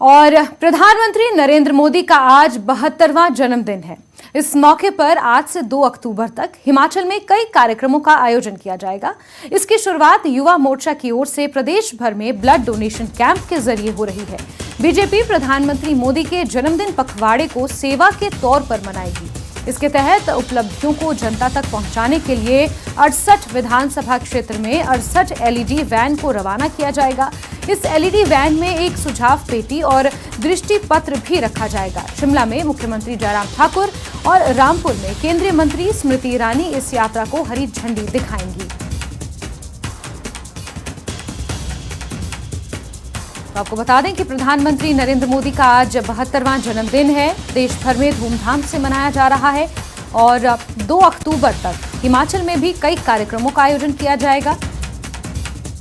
और प्रधानमंत्री नरेंद्र मोदी का आज 72वां जन्मदिन है। इस मौके पर आज से 2 अक्टूबर तक हिमाचल में कई कार्यक्रमों का आयोजन किया जाएगा। इसकी शुरुआत युवा मोर्चा की ओर से प्रदेश भर में ब्लड डोनेशन कैंप के जरिए हो रही है। बीजेपी प्रधानमंत्री मोदी के जन्मदिन पखवाड़े को सेवा के तौर पर मनाएगी। इसके तहत उपलब्धियों को जनता तक पहुंचाने के लिए 68 विधानसभा क्षेत्र में 68 एलईडी वैन को रवाना किया जाएगा। इस एलईडी वैन में एक सुझाव पेटी और दृष्टि पत्र भी रखा जाएगा। शिमला में मुख्यमंत्री जयराम ठाकुर और रामपुर में केंद्रीय मंत्री स्मृति ईरानी इस यात्रा को हरी झंडी दिखाएंगी। तो आपको बता दें कि प्रधानमंत्री नरेंद्र मोदी का आज 72वां जन्मदिन है। देश भर में धूमधाम से मनाया जा रहा है और 2 अक्टूबर तक हिमाचल में भी कई कार्यक्रमों का आयोजन किया जाएगा।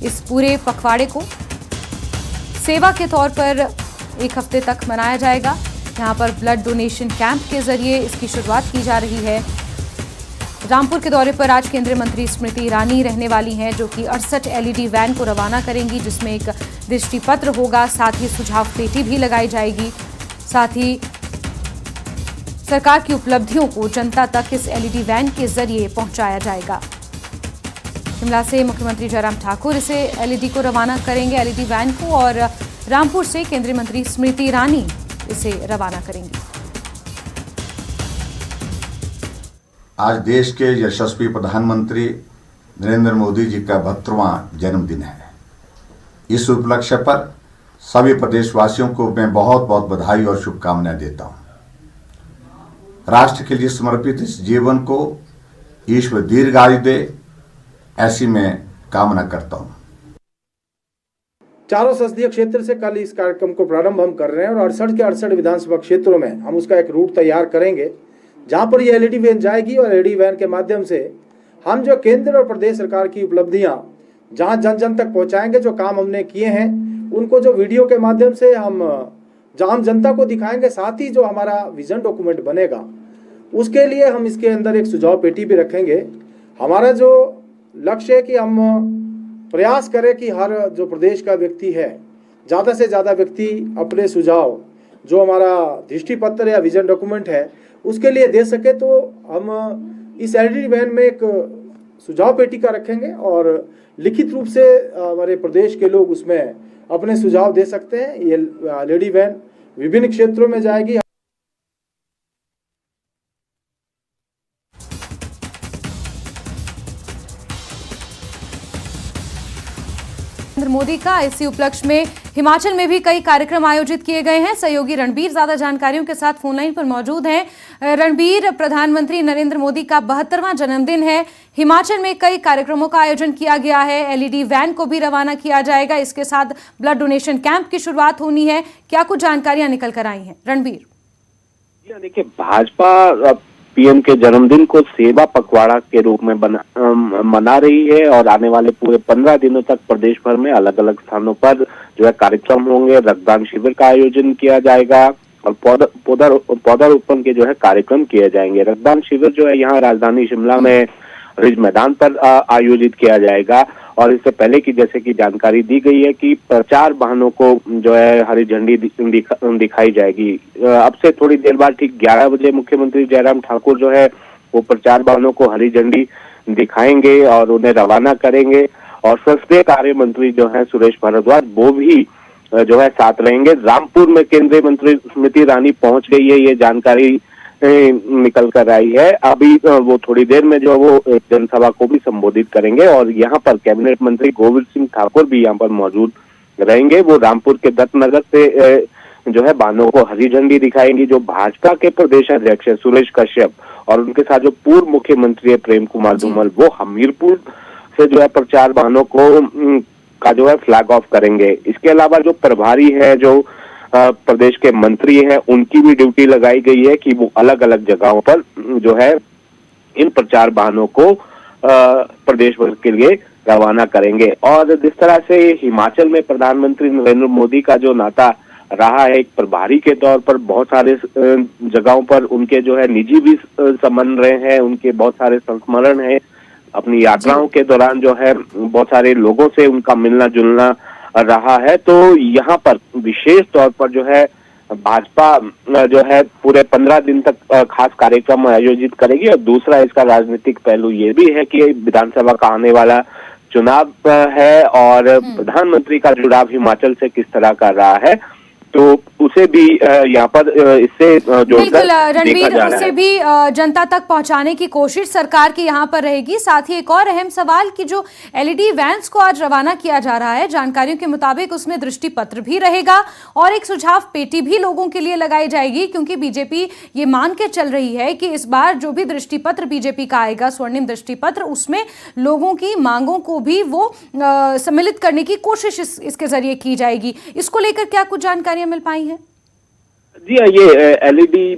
इस पूरे पखवाड़े को सेवा के तौर पर 1 हफ्ते तक मनाया जाएगा। यहाँ पर ब्लड डोनेशन कैंप के जरिए इसकी शुरुआत की जा रही है। रामपुर के दौरे पर आज केंद्रीय मंत्री स्मृति ईरानी रहने वाली हैं, जो कि 68 एलईडी वैन को रवाना करेंगी, जिसमें एक दृष्टि पत्र होगा, साथ ही सुझाव पेटी भी लगाई जाएगी। साथ ही सरकार की उपलब्धियों को जनता तक इस एलईडी वैन के जरिए पहुंचाया जाएगा। शिमला से मुख्यमंत्री जयराम ठाकुर इसे एलईडी को रवाना करेंगे, एलईडी वैन को, और रामपुर से केंद्रीय मंत्री स्मृति ईरानी इसे रवाना करेंगी। आज देश के यशस्वी प्रधानमंत्री नरेंद्र मोदी जी का 72वां जन्मदिन है। इस उपलक्ष्य पर सभी प्रदेशवासियों को मैं बहुत बहुत बधाई और शुभकामनाएं देता हूं। राष्ट्र के लिए समर्पित इस जीवन को ईश्वर दीर्घायु दे, ऐसी मैं कामना करता हूं। चारों संसदीय क्षेत्र से कल इस कार्यक्रम को प्रारंभ हम कर रहे हैं और 68 के 68 विधानसभा क्षेत्रों में हम उसका एक रूट तैयार करेंगे, जहां पर ये एलईडी वैन जाएगी और एलईडी वैन के माध्यम से हम जो केंद्र और प्रदेश सरकार की उपलब्धियां जहां जन जन तक पहुंचाएंगे, जो काम हमने किए हैं उनको जो वीडियो के माध्यम से हम आम जनता को दिखाएंगे। साथ ही जो हमारा विजन डॉक्यूमेंट बनेगा उसके लिए हम इसके अंदर एक सुझाव पेटी भी रखेंगे। हमारा जो लक्ष्य है कि हम प्रयास करें कि हर जो प्रदेश का व्यक्ति है, ज़्यादा से ज़्यादा व्यक्ति अपने सुझाव जो हमारा दृष्टि पत्र या विजन डॉक्यूमेंट है उसके लिए दे सके। तो हम इस एलईडी वैन में एक सुझाव पेटी का रखेंगे और लिखित रूप से हमारे प्रदेश के लोग उसमें अपने सुझाव दे सकते हैं। ये एलईडी वैन विभिन्न क्षेत्रों में जाएगी। नरेंद्र मोदी का इसी उपलक्ष्य में हिमाचल में भी कई कार्यक्रम आयोजित किए गए हैं। सहयोगी रणबीर ज्यादा जानकारियों के साथ फोनलाइन पर मौजूद हैं। रणबीर, प्रधानमंत्री नरेंद्र मोदी का 72वां जन्मदिन है। हिमाचल में कई कार्यक्रमों का आयोजन किया गया है। एलईडी वैन को भी रवाना किया जाएगा। इसके साथ ब्लड डोनेशन कैंप की शुरुआत होनी है। क्या कुछ जानकारियां निकल कर आई हैं रणबीर? देखिए, भाजपा पीएम के जन्मदिन को सेवा पखवाड़ा के रूप में मना रही है और आने वाले पूरे 15 दिनों तक प्रदेश भर में अलग अलग स्थानों पर जो है कार्यक्रम होंगे। रक्तदान शिविर का आयोजन किया जाएगा और पौधारोपण के जो है कार्यक्रम किए जाएंगे। रक्तदान शिविर जो है यहाँ राजधानी शिमला में रिज मैदान पर आयोजित किया जाएगा और इससे पहले की जैसे कि जानकारी दी गई है कि प्रचार वाहनों को जो है हरी झंडी दिखाई जाएगी। अब से थोड़ी देर बाद ठीक 11 बजे मुख्यमंत्री जयराम ठाकुर जो है वो प्रचार वाहनों को हरी झंडी दिखाएंगे और उन्हें रवाना करेंगे। और संसदीय कार्य मंत्री जो है सुरेश भारद्वाज वो भी जो है साथ रहेंगे। रामपुर में केंद्रीय मंत्री स्मृति ईरानी पहुंच गई है, ये जानकारी निकल कर आई है। अभी वो थोड़ी देर में जो वो जनसभा को भी संबोधित करेंगे और यहाँ पर कैबिनेट मंत्री गोविंद सिंह ठाकुर भी यहाँ पर मौजूद रहेंगे। वो रामपुर के दत्तनगर से जो है वाहनों को हरी झंडी दिखाएंगी। जो भाजपा के प्रदेश अध्यक्ष है सुरेश कश्यप और उनके साथ जो पूर्व मुख्यमंत्री है प्रेम कुमार धूमल, वो हमीरपुर से जो है प्रचार वाहनों का जो है फ्लैग ऑफ करेंगे। इसके अलावा जो प्रभारी है, जो प्रदेश के मंत्री हैं, उनकी भी ड्यूटी लगाई गई है कि वो अलग अलग जगहों पर जो है इन प्रचार वाहनों को प्रदेश भर के लिए रवाना करेंगे। और जिस तरह से हिमाचल में प्रधानमंत्री नरेंद्र मोदी का जो नाता रहा है एक प्रभारी के तौर पर, बहुत सारे जगहों पर उनके जो है निजी भी संबंध रहे हैं, उनके बहुत सारे संस्मरण हैं। अपनी यात्राओं के दौरान जो है बहुत सारे लोगों से उनका मिलना जुलना रहा है। तो यहाँ पर विशेष तौर पर जो है भाजपा जो है पूरे 15 दिन तक खास कार्यक्रम आयोजित करेगी। और दूसरा इसका राजनीतिक पहलू ये भी है कि विधानसभा का आने वाला चुनाव है और प्रधानमंत्री का जुड़ाव हिमाचल से किस तरह का रहा है, तो उसे भी यहाँ पर इससे बिल्कुल रणबीर, उसे भी जनता तक पहुंचाने की कोशिश सरकार की यहाँ पर रहेगी। साथ ही एक और अहम सवाल कि जो एलईडी वैन्स को आज रवाना किया जा रहा है, जानकारियों के मुताबिक उसमें दृष्टि पत्र भी रहेगा और एक सुझाव पेटी भी लोगों के लिए लगाई जाएगी, क्योंकि बीजेपी ये मान के चल रही है कि इस बार जो भी दृष्टि पत्र बीजेपी का आएगा, स्वर्णिम दृष्टि पत्र, उसमें लोगों की मांगों को भी वो सम्मिलित करने की कोशिश इसके जरिए की जाएगी। इसको लेकर क्या कुछ जानकारी मिल पाई है? जी हाँ, ये एलईडी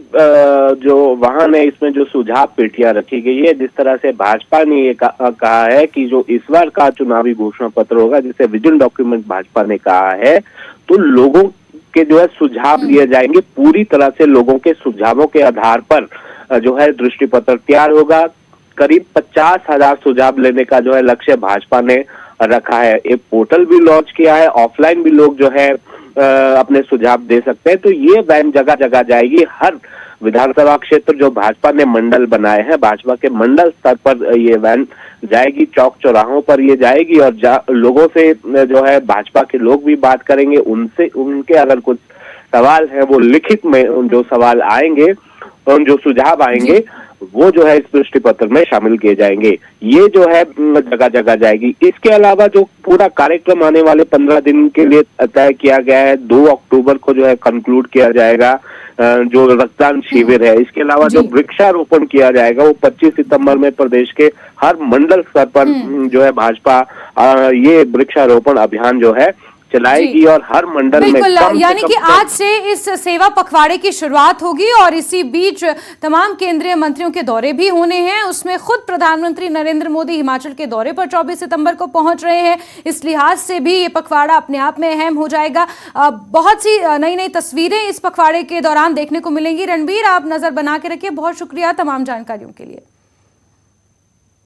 जो वाहन है इसमें जो सुझाव पेटियां रखी गई है, जिस तरह से भाजपा ने ये कहा है कि जो इस बार का चुनावी घोषणा पत्र होगा, जिसे विजन डॉक्यूमेंट भाजपा ने कहा है, तो लोगों के जो है सुझाव लिए जाएंगे। पूरी तरह से लोगों के सुझावों के आधार पर जो है दृष्टि पत्र तैयार होगा। करीब 50,000 सुझाव लेने का जो है लक्ष्य भाजपा ने रखा है। एक पोर्टल भी लॉन्च किया है, ऑफलाइन भी लोग जो है अपने सुझाव दे सकते हैं। तो ये वैन जगह जगह जाएगी। हर विधानसभा क्षेत्र जो भाजपा ने मंडल बनाए हैं, भाजपा के मंडल स्तर पर ये वैन जाएगी, चौक चौराहों पर ये जाएगी और लोगों से जो है भाजपा के लोग भी बात करेंगे। उनसे उनके अगर कुछ सवाल है वो लिखित में जो सवाल आएंगे और जो सुझाव आएंगे वो जो है इस दृष्टि पत्र में शामिल किए जाएंगे। ये जो है जगह जगह जाएगी। इसके अलावा जो पूरा कार्यक्रम आने वाले 15 दिन के लिए तय किया गया है, 2 अक्टूबर को जो है कंक्लूड किया जाएगा जो रक्तदान शिविर है। इसके अलावा जो वृक्षारोपण किया जाएगा वो 25 सितंबर में प्रदेश के हर मंडल स्तर पर जो है भाजपा ये वृक्षारोपण अभियान जो है चलाएगी और हर मंडल में यानी कि आज से इस सेवा पखवाड़े की शुरुआत होगी और इसी बीच तमाम केंद्रीय मंत्रियों के दौरे भी होने हैं। उसमें खुद प्रधानमंत्री नरेंद्र मोदी हिमाचल के दौरे पर 24 सितंबर को पहुंच रहे हैं। इस लिहाज से भी ये पखवाड़ा अपने आप में अहम हो जाएगा। बहुत सी नई नई तस्वीरें इस पखवाड़े के दौरान देखने को मिलेंगी। रणबीर, आप नजर बना के रखिए। बहुत शुक्रिया तमाम जानकारियों के लिए।